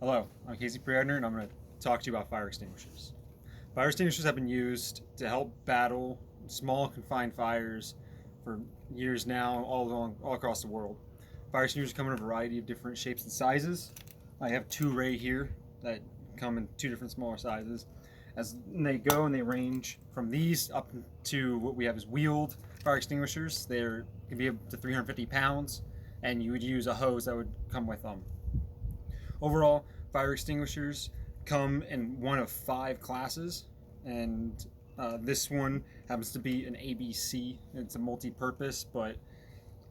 Hello, I'm Casey Priadner, and I'm going to talk to you about fire extinguishers. Fire extinguishers have been used to help battle small confined fires for years now, all across the world. Fire extinguishers come in a variety of different shapes and sizes. I have two right here that come in two different smaller sizes. As they go, and they range from these up to what we have as wheeled fire extinguishers. They can be up to 350 pounds, and you would use a hose that would come with them. Overall, fire extinguishers come in one of 5 classes, and this one happens to be an ABC. It's a multi-purpose, but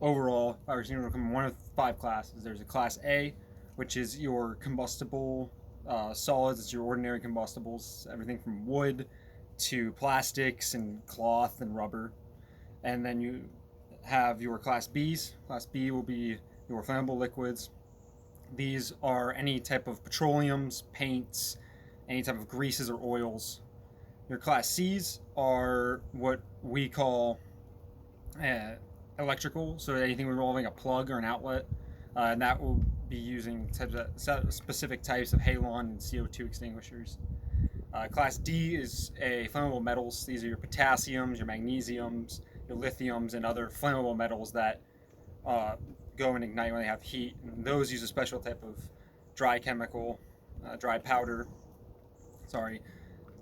overall, fire extinguishers come in one of 5 classes. There's a class A, which is your combustible solids. It's your ordinary combustibles, everything from wood to plastics and cloth and rubber. And then you have your class Bs. Class B will be your flammable liquids. These are any type of petroleums, paints, any type of greases or oils. Your class Cs are what we call electrical, so anything involving a plug or an outlet, and that will be using specific types of halon and CO2 extinguishers. Class D is flammable metals. These are your potassiums, your magnesiums, your lithiums, and other flammable metals that go and ignite when they have heat. And those use a special type of dry powder,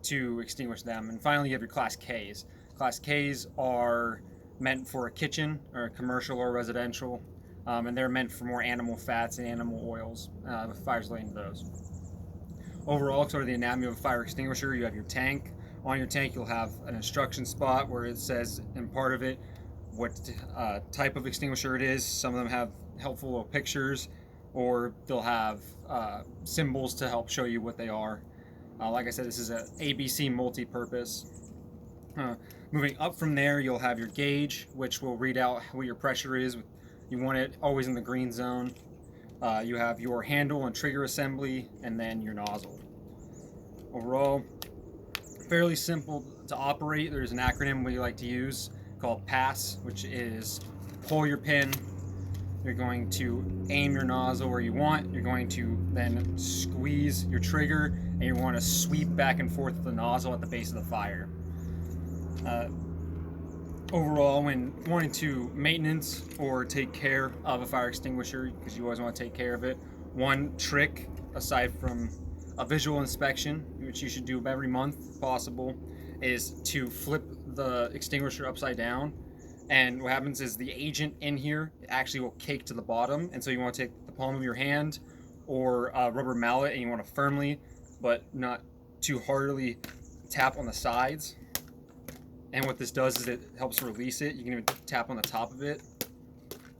to extinguish them. And finally, you have your Class Ks. Class Ks are meant for a kitchen or a commercial or residential, and they're meant for more animal fats and animal oils, with fires relating to those. Overall, sort of the anatomy of a fire extinguisher, you have your tank. On your tank, you'll have an instruction spot where it says in part of it what type of extinguisher it is. Some of them have helpful little pictures, or they'll have symbols to help show you what they are. Like I said, this is an ABC multi-purpose. Moving up from there, you'll have your gauge, which will read out what your pressure is. You want it always in the green zone. You have your handle and trigger assembly, and then your nozzle. Overall, fairly simple to operate. There's an acronym we like to use called PASS, which is pull your pin. You're going to aim your nozzle where you want. You're going to then squeeze your trigger, and you want to sweep back and forth with the nozzle at the base of the fire. Overall, when wanting to maintenance or take care of a fire extinguisher, because you always want to take care of it, one trick, aside from a visual inspection, which you should do every month if possible, is to flip the extinguisher upside down. And what happens is the agent in here actually will cake to the bottom, and so you want to take the palm of your hand or a rubber mallet, and you want to firmly, but not too hardly, tap on the sides. And what this does is it helps release it. You can even tap on the top of it,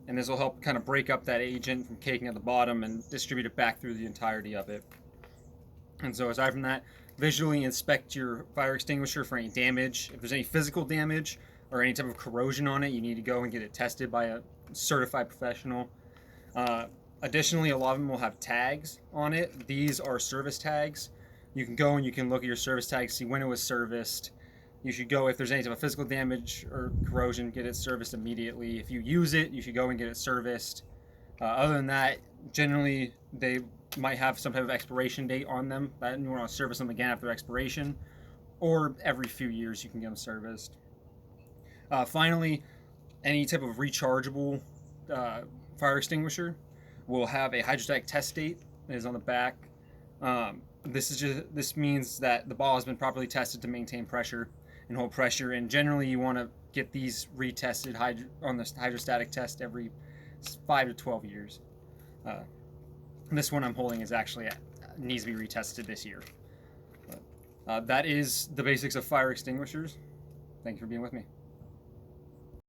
and this will help kind of break up that agent from caking at the bottom and distribute it back through the entirety of it. And so aside from that, visually inspect your fire extinguisher for any damage. If there's any physical damage or any type of corrosion on it, you need to go and get it tested by a certified professional. Additionally, a lot of them will have tags on it. These are service tags. You can go and you can look at your service tag, see when it was serviced. You should go, if there's any type of physical damage or corrosion, get it serviced immediately. If you use it, you should go and get it serviced. Other than that, generally they might have some type of expiration date on them, that you want to service them again after expiration, or every few years you can get them serviced. Finally, any type of rechargeable fire extinguisher will have a hydrostatic test date that is on the back. This means that the ball has been properly tested to maintain pressure and hold pressure, and generally you want to get these retested on the hydrostatic test every 5 to 12 years. This one I'm holding is actually needs to be retested this year. That is the basics of fire extinguishers. Thank you for being with me.